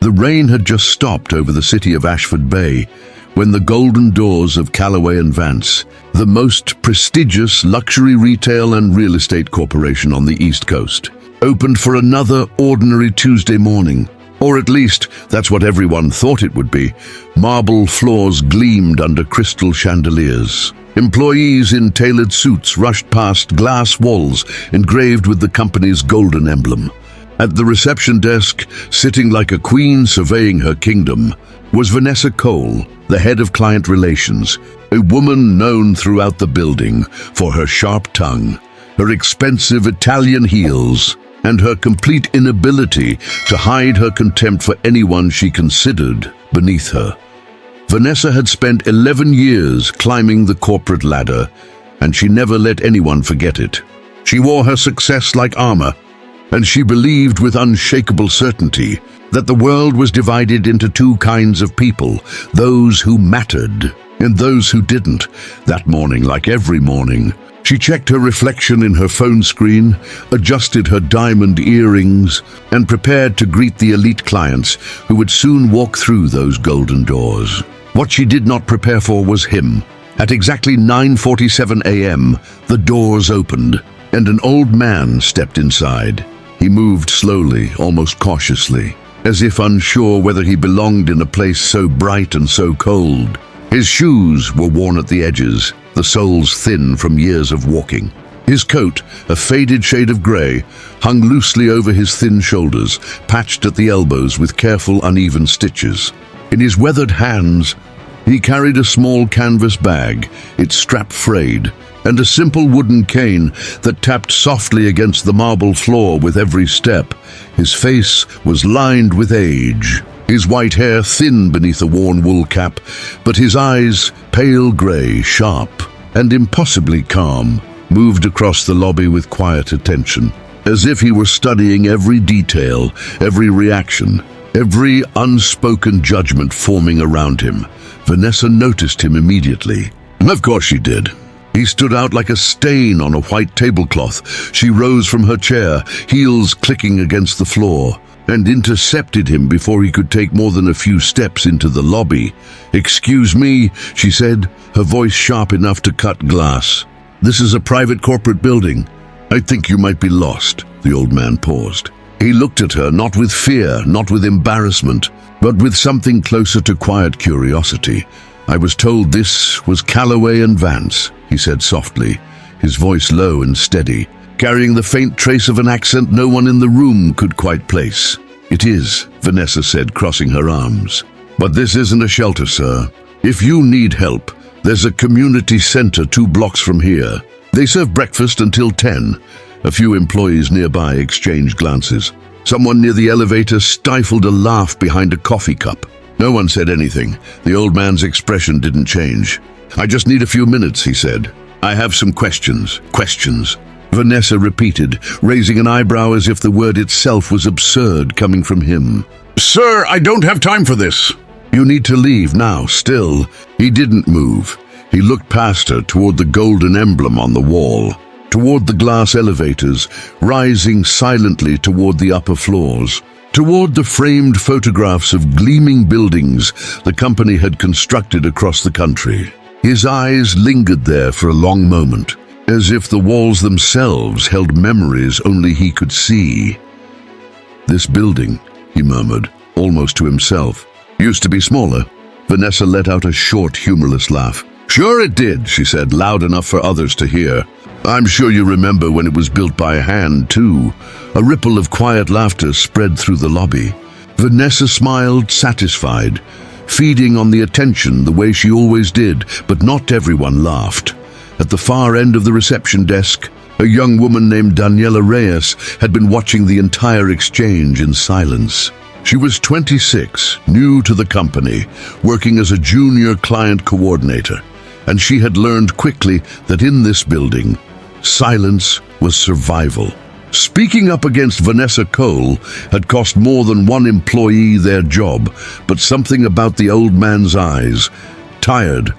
The rain had just stopped over the city of Ashford Bay when the golden doors of Callaway and Vance, the most prestigious luxury retail and real estate corporation on the East Coast, opened for another ordinary Tuesday morning. Or at least, that's what everyone thought it would be. Marble floors gleamed under crystal chandeliers. Employees in tailored suits rushed past glass walls engraved with the company's golden emblem. At the reception desk, sitting like a queen surveying her kingdom, was Vanessa Cole, the head of client relations, a woman known throughout the building for her sharp tongue, her expensive Italian heels, and her complete inability to hide her contempt for anyone she considered beneath her. Vanessa had spent 11 years climbing the corporate ladder, and she never let anyone forget it. She wore her success like armor, and she believed with unshakable certainty that the world was divided into two kinds of people, those who mattered and those who didn't. That morning, like every morning, she checked her reflection in her phone screen, adjusted her diamond earrings, and prepared to greet the elite clients who would soon walk through those golden doors. What she did not prepare for was him. At exactly 9:47 a.m., the doors opened, and an old man stepped inside. He moved slowly, almost cautiously, as if unsure whether he belonged in a place so bright and so cold. His shoes were worn at the edges, the soles thin from years of walking. His coat, a faded shade of grey, hung loosely over his thin shoulders, patched at the elbows with careful, uneven stitches. In his weathered hands, he carried a small canvas bag, its strap frayed, and a simple wooden cane that tapped softly against the marble floor with every step. His face was lined with age, his white hair thin beneath a worn wool cap, but his eyes, pale grey, sharp, and impossibly calm, moved across the lobby with quiet attention, as if he were studying every detail, every reaction, every unspoken judgment forming around him. Vanessa noticed him immediately. Of course she did. He stood out like a stain on a white tablecloth. She rose from her chair, heels clicking against the floor, and intercepted him before he could take more than a few steps into the lobby. "Excuse me," she said, her voice sharp enough to cut glass. "This is a private corporate building. I think you might be lost." The old man paused. He looked at her, not with fear, not with embarrassment, but with something closer to quiet curiosity. "I was told this was Callaway and Vance," he said softly, his voice low and steady, carrying the faint trace of an accent no one in the room could quite place. "It is," Vanessa said, crossing her arms. "But this isn't a shelter, sir. If you need help, there's a community center 2 blocks from here. They serve breakfast until 10. A few employees nearby exchanged glances. Someone near the elevator stifled a laugh behind a coffee cup. No one said anything. The old man's expression didn't change. "I just need a few minutes," he said. "I have some questions." "Questions?" Vanessa repeated, raising an eyebrow as if the word itself was absurd coming from him. "Sir, I don't have time for this." "You need to leave now." Still, he didn't move. He looked past her toward the golden emblem on the wall, toward the glass elevators, rising silently toward the upper floors, toward the framed photographs of gleaming buildings the company had constructed across the country. His eyes lingered there for a long moment, as if the walls themselves held memories only he could see. "This building," he murmured, almost to himself, "used to be smaller." Vanessa let out a short, humorless laugh. "Sure it did," she said, loud enough for others to hear. "I'm sure you remember when it was built by hand, too." A ripple of quiet laughter spread through the lobby. Vanessa smiled, satisfied, feeding on the attention the way she always did, but not everyone laughed. At the far end of the reception desk, a young woman named Daniela Reyes had been watching the entire exchange in silence. She was 26, new to the company, working as a junior client coordinator, and she had learned quickly that in this building, silence was survival. Speaking up against Vanessa Cole had cost more than one employee their job, but something about the old man's eyes, tired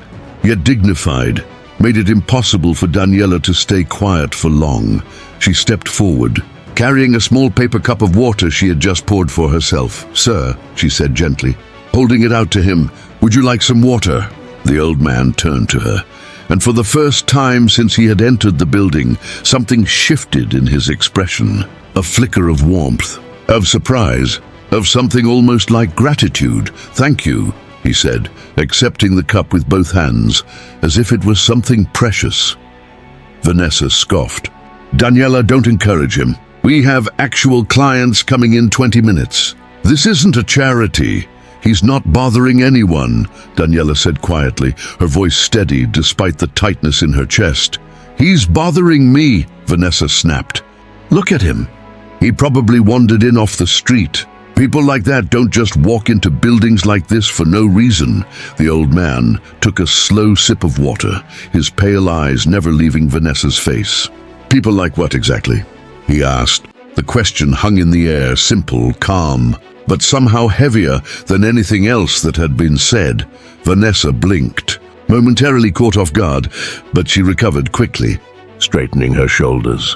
yet dignified, made it impossible for Daniela to stay quiet for long. She stepped forward, carrying a small paper cup of water she had just poured for herself. "Sir," she said gently, holding it out to him, "would you like some water?" The old man turned to her, and for the first time since he had entered the building, something shifted in his expression. A flicker of warmth, of surprise, of something almost like gratitude. "Thank you," he said, accepting the cup with both hands, as if it was something precious. Vanessa scoffed. "Daniela, don't encourage him. We have actual clients coming in 20 minutes. This isn't a charity. He's not bothering anyone," Daniela said quietly, her voice steady despite the tightness in her chest. "He's bothering me," Vanessa snapped. "Look at him. He probably wandered in off the street. People like that don't just walk into buildings like this for no reason." The old man took a slow sip of water, his pale eyes never leaving Vanessa's face. "People like what exactly?" he asked. The question hung in the air, simple, calm, but somehow heavier than anything else that had been said. Vanessa blinked, momentarily caught off guard, but she recovered quickly, straightening her shoulders.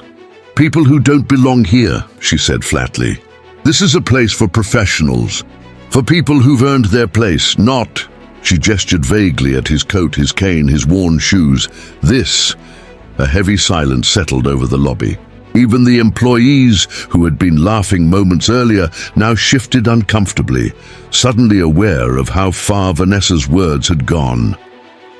"People who don't belong here," she said flatly. "This is a place for professionals, for people who've earned their place, not—" She gestured vaguely at his coat, his cane, his worn shoes. "This." A heavy silence settled over the lobby. Even the employees, who had been laughing moments earlier, now shifted uncomfortably, suddenly aware of how far Vanessa's words had gone.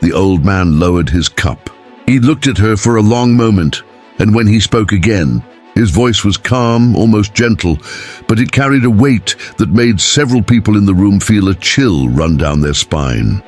The old man lowered his cup. He looked at her for a long moment, and when he spoke again, his voice was calm, almost gentle, but it carried a weight that made several people in the room feel a chill run down their spine.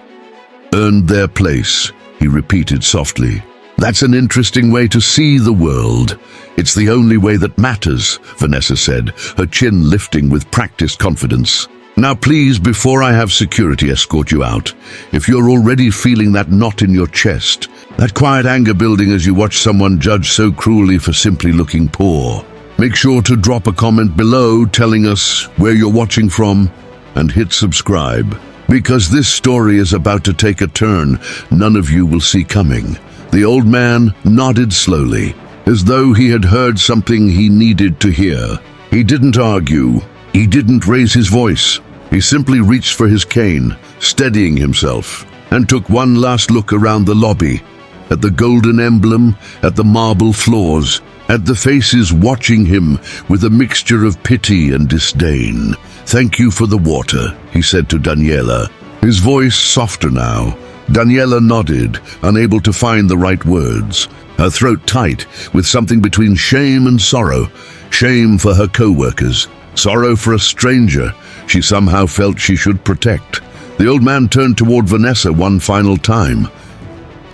"Earned their place," he repeated softly. "That's an interesting way to see the world. It's the only way that matters," Vanessa said, her chin lifting with practiced confidence. "Now please, before I have security escort you out, if you're already feeling that knot in your chest, that quiet anger building as you watch someone judged so cruelly for simply looking poor, make sure to drop a comment below telling us where you're watching from and hit subscribe, because this story is about to take a turn none of you will see coming." The old man nodded slowly, as though he had heard something he needed to hear. He didn't argue. He didn't raise his voice. He simply reached for his cane, steadying himself, and took one last look around the lobby, at the golden emblem, at the marble floors, at the faces watching him with a mixture of pity and disdain. "Thank you for the water," he said to Daniela, his voice softer now. Daniela nodded, unable to find the right words, her throat tight with something between shame and sorrow. Shame for her co-workers, sorrow for a stranger she somehow felt she should protect. The old man turned toward Vanessa one final time.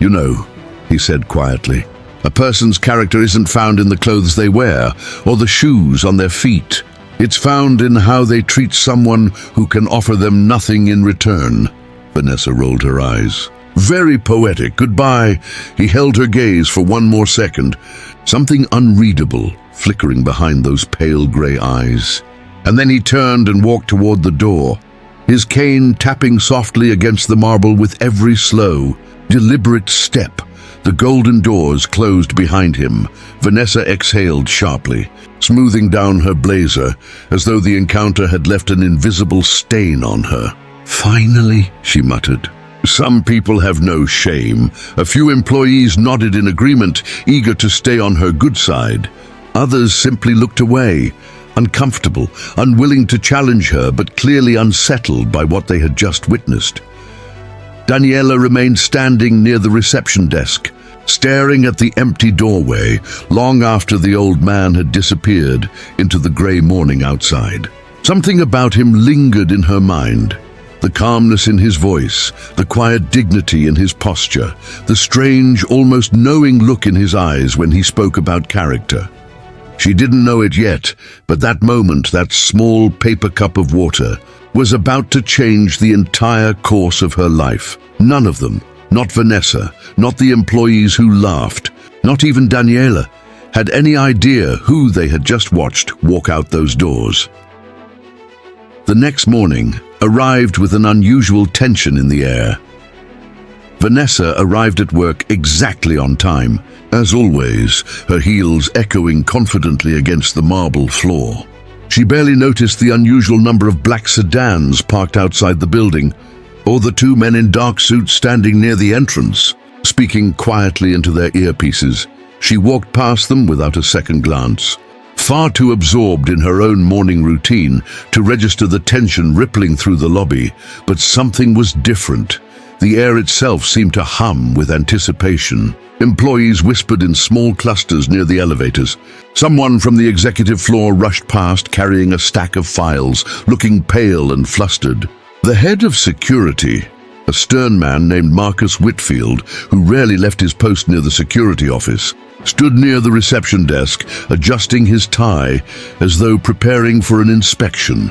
"You know," he said quietly, "a person's character isn't found in the clothes they wear or the shoes on their feet. It's found in how they treat someone who can offer them nothing in return." Vanessa rolled her eyes. "Very poetic. Goodbye." He held her gaze for one more second, something unreadable flickering behind those pale gray eyes. And then he turned and walked toward the door, his cane tapping softly against the marble with every slow, deliberate step. The golden doors closed behind him. Vanessa exhaled sharply, smoothing down her blazer, as though the encounter had left an invisible stain on her. "Finally," she muttered. Some people have no shame. A few employees nodded in agreement, eager to stay on her good side. Others simply looked away, uncomfortable, unwilling to challenge her, but clearly unsettled by what they had just witnessed. Daniela remained standing near the reception desk, staring at the empty doorway long after the old man had disappeared into the gray morning outside. Something about him lingered in her mind. The calmness in his voice, the quiet dignity in his posture, the strange, almost knowing look in his eyes when he spoke about character. She didn't know it yet, but that moment, that small paper cup of water, was about to change the entire course of her life. None of them, not Vanessa, not the employees who laughed, not even Daniela, had any idea who they had just watched walk out those doors. The next morning arrived with an unusual tension in the air. Vanessa arrived at work exactly on time, as always, her heels echoing confidently against the marble floor. She barely noticed the unusual number of black sedans parked outside the building, or the two men in dark suits standing near the entrance, speaking quietly into their earpieces. She walked past them without a second glance, far too absorbed in her own morning routine to register the tension rippling through the lobby. But something was different. The air itself seemed to hum with anticipation. Employees whispered in small clusters near the elevators. Someone from the executive floor rushed past carrying a stack of files, looking pale and flustered. The head of security, a stern man named Marcus Whitfield, who rarely left his post near the security office, stood near the reception desk, adjusting his tie as though preparing for an inspection.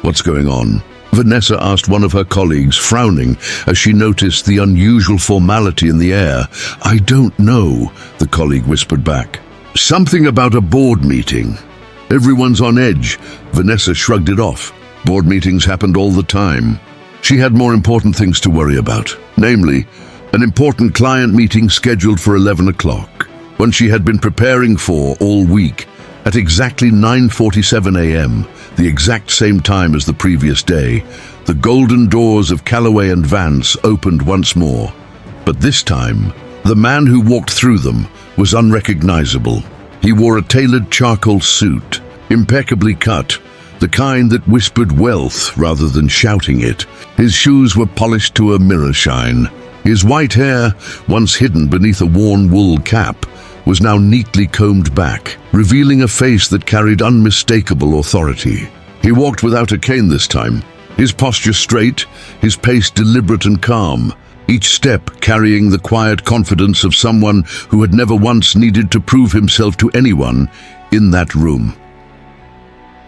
"What's going on?" Vanessa asked one of her colleagues, frowning as she noticed the unusual formality in the air. "I don't know," the colleague whispered back. "Something about a board meeting." "Everyone's on edge." Vanessa shrugged it off. Board meetings happened all the time. She had more important things to worry about, namely, an important client meeting scheduled for 11 o'clock, one she had been preparing for all week. At exactly 9:47 a.m., the exact same time as the previous day, the golden doors of Callaway and Vance opened once more. But this time, the man who walked through them was unrecognizable. He wore a tailored charcoal suit, impeccably cut, the kind that whispered wealth rather than shouting it. His shoes were polished to a mirror shine. His white hair, once hidden beneath a worn wool cap, was now neatly combed back, revealing a face that carried unmistakable authority. He walked without a cane this time, his posture straight, his pace deliberate and calm, each step carrying the quiet confidence of someone who had never once needed to prove himself to anyone in that room.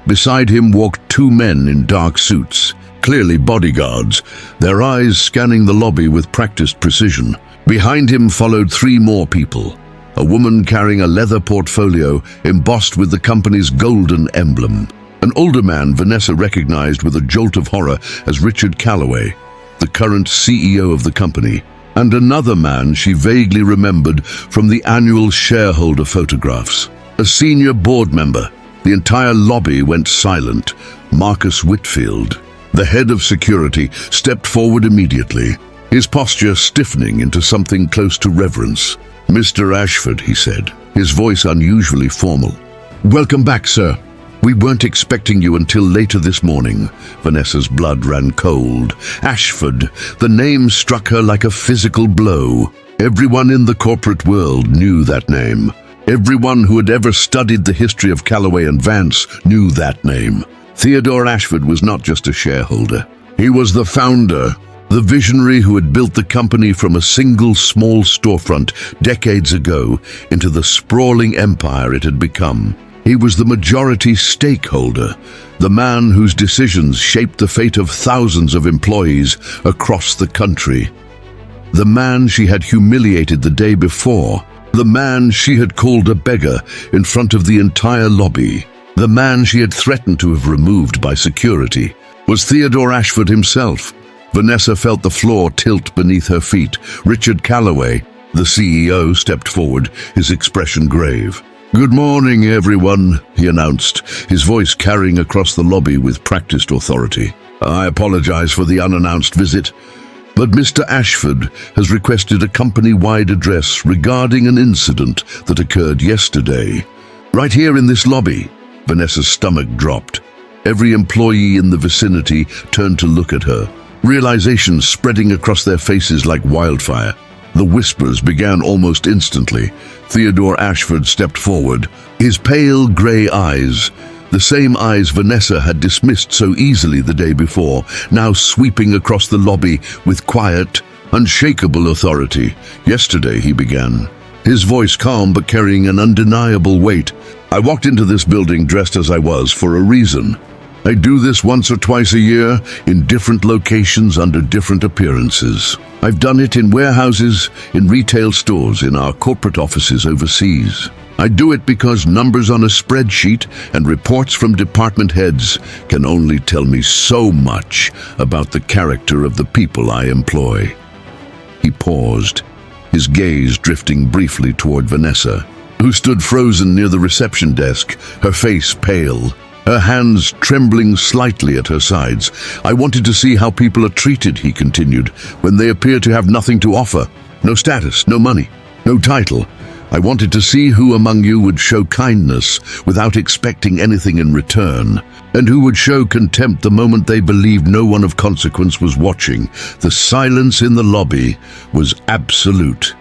Beside him walked two men in dark suits, clearly bodyguards, their eyes scanning the lobby with practiced precision. Behind him followed three more people, a woman carrying a leather portfolio embossed with the company's golden emblem. An older man Vanessa recognized with a jolt of horror as Richard Callaway, the current CEO of the company, and another man she vaguely remembered from the annual shareholder photographs, a senior board member. The entire lobby went silent. Marcus Whitfield, the head of security, stepped forward immediately, his posture stiffening into something close to reverence. "Mr. Ashford," he said, his voice unusually formal. "Welcome back, sir. We weren't expecting you until later this morning." Vanessa's blood ran cold. Ashford, the name struck her like a physical blow. Everyone in the corporate world knew that name. Everyone who had ever studied the history of Callaway and Vance knew that name. Theodore Ashford was not just a shareholder. He was the founder, the visionary who had built the company from a single small storefront decades ago into the sprawling empire it had become. He was the majority stakeholder, the man whose decisions shaped the fate of thousands of employees across the country. The man she had humiliated the day before, the man she had called a beggar in front of the entire lobby, the man she had threatened to have removed by security, was Theodore Ashford himself. Vanessa felt the floor tilt beneath her feet. Richard Callaway, the CEO, stepped forward, his expression grave. "Good morning, everyone," he announced, his voice carrying across the lobby with practiced authority. "I apologize for the unannounced visit, but Mr. Ashford has requested a company-wide address regarding an incident that occurred yesterday. Right here in this lobby." Vanessa's stomach dropped. Every employee in the vicinity turned to look at her, realization spreading across their faces like wildfire. The whispers began almost instantly. Theodore Ashford stepped forward, his pale gray eyes, the same eyes Vanessa had dismissed so easily the day before, now sweeping across the lobby with quiet, unshakable authority. "Yesterday," he began, his voice calm but carrying an undeniable weight, "I walked into this building dressed as I was for a reason. I do this once or twice a year in different locations under different appearances. I've done it in warehouses, in retail stores, in our corporate offices overseas. I do it because numbers on a spreadsheet and reports from department heads can only tell me so much about the character of the people I employ." He paused, his gaze drifting briefly toward Vanessa, who stood frozen near the reception desk, her face pale, her hands trembling slightly at her sides. "I wanted to see how people are treated," he continued, "when they appear to have nothing to offer. No status, no money, no title. I wanted to see who among you would show kindness without expecting anything in return, and who would show contempt the moment they believed no one of consequence was watching." The silence in the lobby was absolute.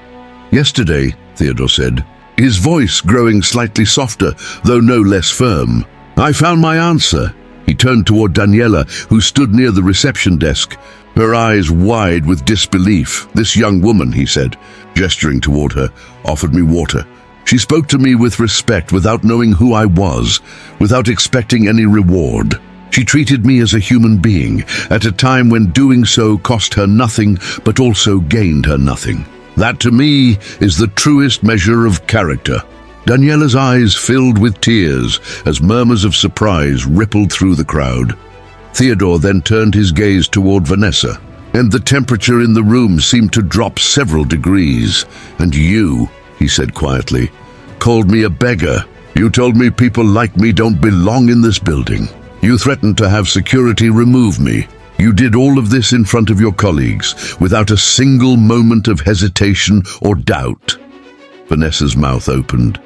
"Yesterday," Theodore said, his voice growing slightly softer, though no less firm, "I found my answer." He turned toward Daniela, who stood near the reception desk, her eyes wide with disbelief. "This young woman," he said, gesturing toward her, "offered me water. She spoke to me with respect without knowing who I was, without expecting any reward. She treated me as a human being, at a time when doing so cost her nothing but also gained her nothing. That to me is the truest measure of character." Daniela's eyes filled with tears as murmurs of surprise rippled through the crowd. Theodore then turned his gaze toward Vanessa, and the temperature in the room seemed to drop several degrees. "And you," he said quietly, "called me a beggar. You told me people like me don't belong in this building. You threatened to have security remove me. You did all of this in front of your colleagues, without a single moment of hesitation or doubt." Vanessa's mouth opened,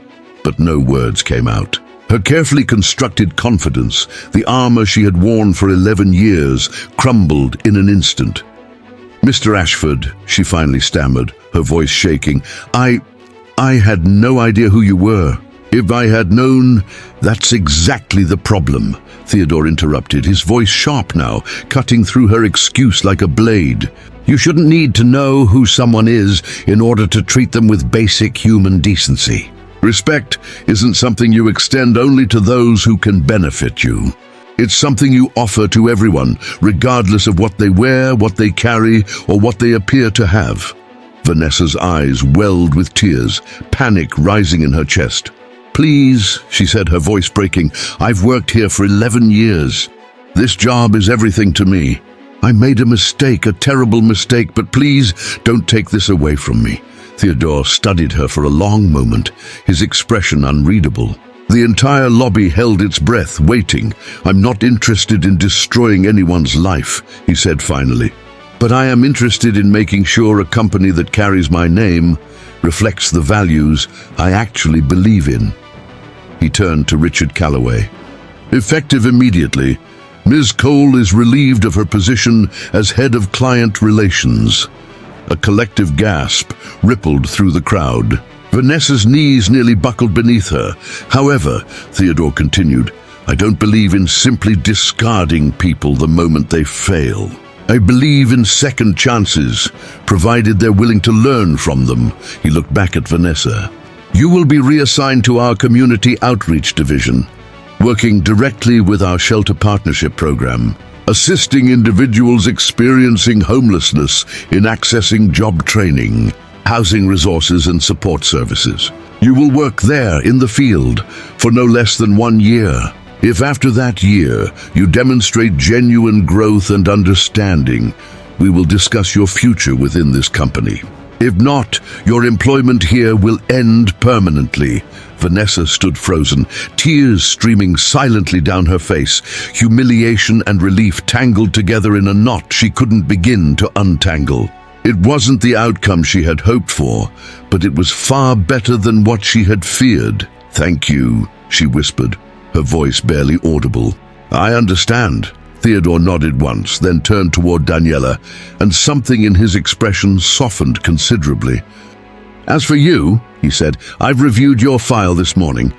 but no words came out. Her carefully constructed confidence, the armor she had worn for 11 years, crumbled in an instant. "Mr. Ashford," she finally stammered, her voice shaking, I had no idea who you were. If I had known..." "That's exactly the problem," Theodore interrupted, his voice sharp now, cutting through her excuse like a blade. "You shouldn't need to know who someone is in order to treat them with basic human decency. Respect isn't something you extend only to those who can benefit you. It's something you offer to everyone, regardless of what they wear, what they carry, or what they appear to have." Vanessa's eyes welled with tears, panic rising in her chest. "Please," she said, her voice breaking, "I've worked here for 11 years. This job is everything to me. I made a mistake, a terrible mistake, but please don't take this away from me." Theodore studied her for a long moment, his expression unreadable. The entire lobby held its breath, waiting. "I'm not interested in destroying anyone's life," he said finally. "But I am interested in making sure a company that carries my name reflects the values I actually believe in." He turned to Richard Calloway. "Effective immediately, Ms. Cole is relieved of her position as head of client relations." A collective gasp rippled through the crowd. Vanessa's knees nearly buckled beneath her. "However," Theodore continued, "I don't believe in simply discarding people the moment they fail. I believe in second chances, provided they're willing to learn from them." He looked back at Vanessa. "You will be reassigned to our Community Outreach Division, working directly with our Shelter Partnership Program, assisting individuals experiencing homelessness in accessing job training, housing resources and support services. You will work there in the field for no less than 1 year. If after that year you demonstrate genuine growth and understanding, we will discuss your future within this company. If not, your employment here will end permanently." Vanessa stood frozen, tears streaming silently down her face, humiliation and relief tangled together in a knot she couldn't begin to untangle. It wasn't the outcome she had hoped for, but it was far better than what she had feared. "Thank you," she whispered, her voice barely audible. "I understand." Theodore nodded once, then turned toward Daniela, and something in his expression softened considerably. "As for you," he said, "I've reviewed your file this morning.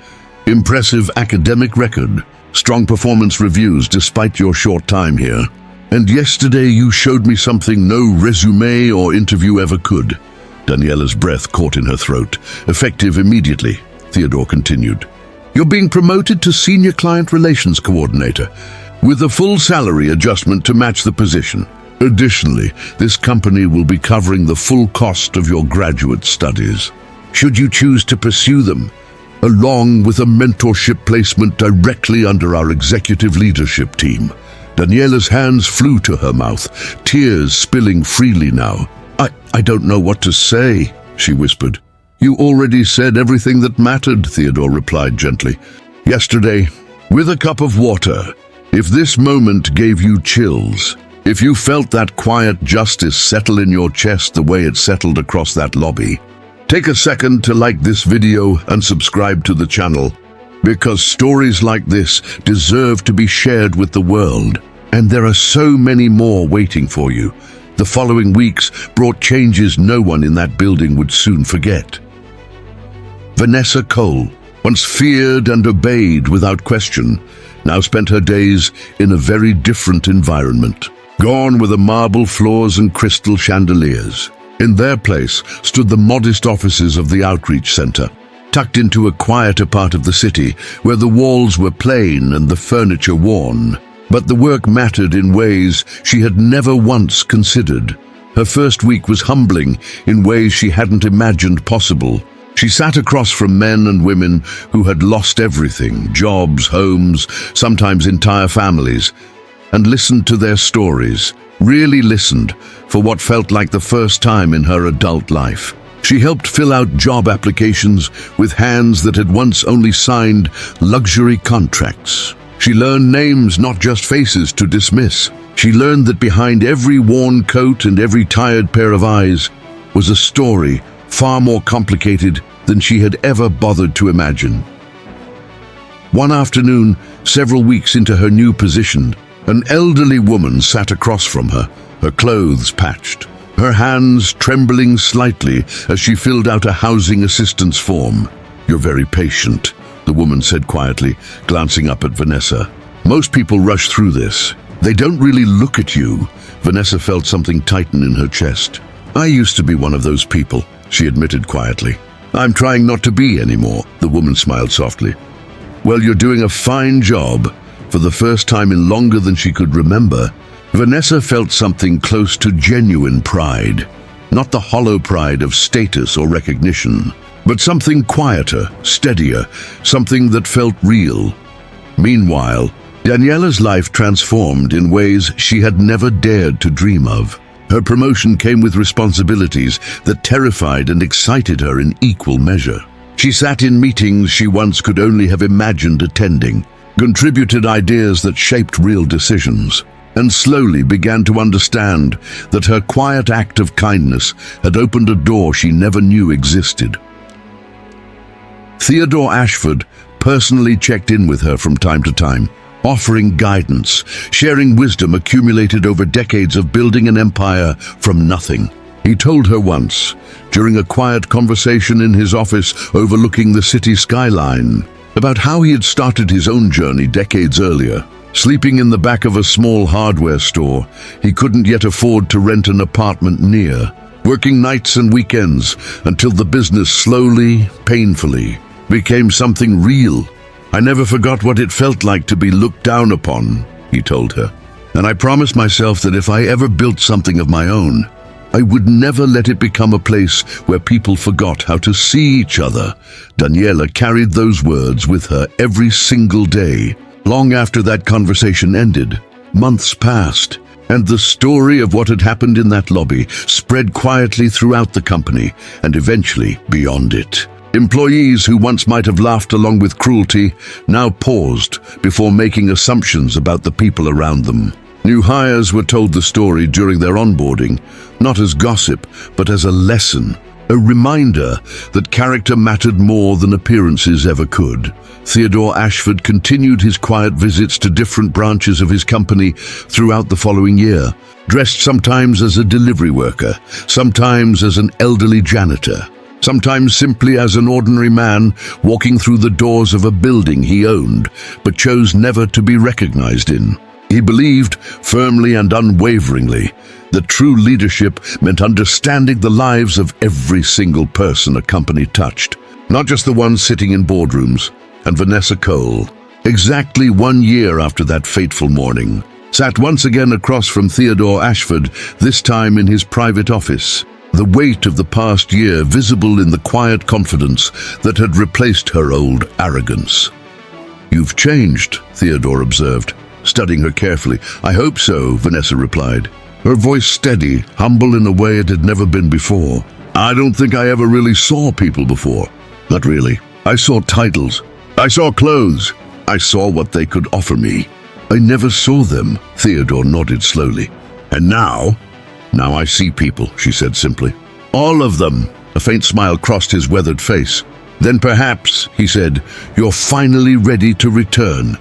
Impressive academic record, strong performance reviews despite your short time here. And yesterday you showed me something no resume or interview ever could." Daniela's breath caught in her throat. "Effective immediately," Theodore continued. "You're being promoted to Senior Client Relations Coordinator, with a full salary adjustment to match the position. Additionally, this company will be covering the full cost of your graduate studies, should you choose to pursue them, along with a mentorship placement directly under our executive leadership team." Daniela's hands flew to her mouth, tears spilling freely now. I don't know what to say, she whispered. You already said everything that mattered, Theodore replied gently. Yesterday, with a cup of water. If this moment gave you chills, if you felt that quiet justice settle in your chest the way it settled across that lobby, take a second to like this video and subscribe to the channel, because stories like this deserve to be shared with the world, and there are so many more waiting for you. The following weeks brought changes no one in that building would soon forget. Vanessa Cole, once feared and obeyed without question, now spent her days in a very different environment. Gone were the marble floors and crystal chandeliers. In their place stood the modest offices of the Outreach Center, tucked into a quieter part of the city where the walls were plain and the furniture worn. But the work mattered in ways she had never once considered. Her first week was humbling in ways she hadn't imagined possible. She sat across from men and women who had lost everything, jobs, homes, sometimes entire families, and listened to their stories, really listened for what felt like the first time in her adult life. She helped fill out job applications with hands that had once only signed luxury contracts. She learned names, not just faces to dismiss. She learned that behind every worn coat and every tired pair of eyes was a story far more complicated than she had ever bothered to imagine. One afternoon, several weeks into her new position, an elderly woman sat across from her, her clothes patched, her hands trembling slightly as she filled out a housing assistance form. You're very patient, the woman said quietly, glancing up at Vanessa. Most people rush through this. They don't really look at you. Vanessa felt something tighten in her chest. I used to be one of those people, she admitted quietly. I'm trying not to be anymore, the woman smiled softly. Well, you're doing a fine job. For the first time in longer than she could remember, Vanessa felt something close to genuine pride. Not the hollow pride of status or recognition, but something quieter, steadier, something that felt real. Meanwhile, Daniela's life transformed in ways she had never dared to dream of. Her promotion came with responsibilities that terrified and excited her in equal measure. She sat in meetings she once could only have imagined attending, contributed ideas that shaped real decisions, and slowly began to understand that her quiet act of kindness had opened a door she never knew existed. Theodore Ashford personally checked in with her from time to time, offering guidance, sharing wisdom accumulated over decades of building an empire from nothing. He told her once, during a quiet conversation in his office overlooking the city skyline, about how he had started his own journey decades earlier. Sleeping in the back of a small hardware store he couldn't yet afford to rent an apartment near, working nights and weekends until the business slowly, painfully, became something real. I never forgot what it felt like to be looked down upon, he told her. And I promised myself that if I ever built something of my own, I would never let it become a place where people forgot how to see each other. Daniela carried those words with her every single day. Long after that conversation ended, months passed, and the story of what had happened in that lobby spread quietly throughout the company and eventually beyond it. Employees who once might have laughed along with cruelty now paused before making assumptions about the people around them. New hires were told the story during their onboarding, not as gossip, but as a lesson, a reminder that character mattered more than appearances ever could. Theodore Ashford continued his quiet visits to different branches of his company throughout the following year, dressed sometimes as a delivery worker, sometimes as an elderly janitor, sometimes simply as an ordinary man walking through the doors of a building he owned, but chose never to be recognized in. He believed, firmly and unwaveringly, that true leadership meant understanding the lives of every single person a company touched, not just the ones sitting in boardrooms. And Vanessa Cole, exactly 1 year after that fateful morning, sat once again across from Theodore Ashford, this time in his private office, the weight of the past year visible in the quiet confidence that had replaced her old arrogance. "You've changed," Theodore observed, studying her carefully. "I hope so," Vanessa replied. her voice steady, humble in a way it had never been before. I don't think I ever really saw people before. Not really. I saw titles. I saw clothes. I saw what they could offer me. I never saw them, Theodore nodded slowly. And now I see people, she said simply. All of them. A faint smile crossed his weathered face. Then perhaps, he said, you're finally ready to return.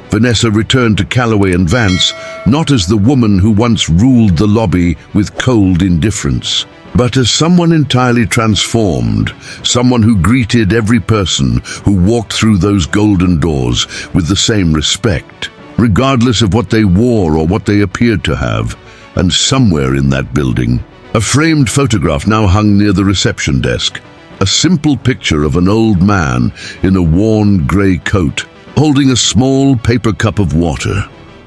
Vanessa returned to Calloway and Vance, not as the woman who once ruled the lobby with cold indifference, but as someone entirely transformed, someone who greeted every person who walked through those golden doors with the same respect, regardless of what they wore or what they appeared to have. And somewhere in that building, a framed photograph now hung near the reception desk, a simple picture of an old man in a worn grey coat, holding a small paper cup of water.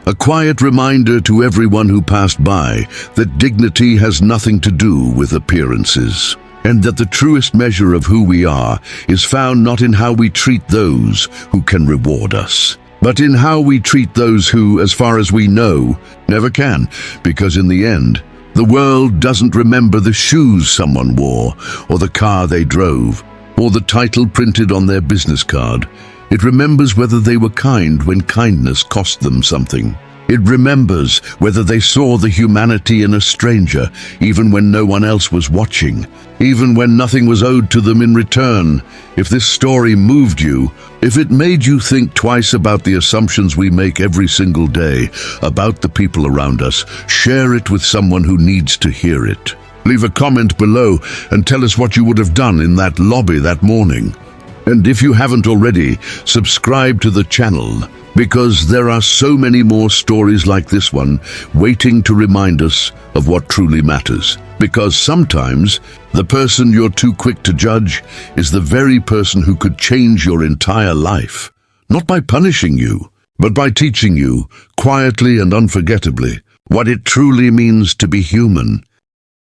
A quiet reminder to everyone who passed by that dignity has nothing to do with appearances, and that the truest measure of who we are is found not in how we treat those who can reward us, but in how we treat those who, as far as we know, never can, because in the end, the world doesn't remember the shoes someone wore, or the car they drove, or the title printed on their business card. It remembers whether they were kind when kindness cost them something. It remembers whether they saw the humanity in a stranger, even when no one else was watching, even when nothing was owed to them in return. If this story moved you, if it made you think twice about the assumptions we make every single day about the people around us, share it with someone who needs to hear it. Leave a comment below and tell us what you would have done in that lobby that morning. And if you haven't already, subscribe to the channel, because there are so many more stories like this one waiting to remind us of what truly matters. Because sometimes the person you're too quick to judge is the very person who could change your entire life, not by punishing you, but by teaching you, quietly and unforgettably, what it truly means to be human.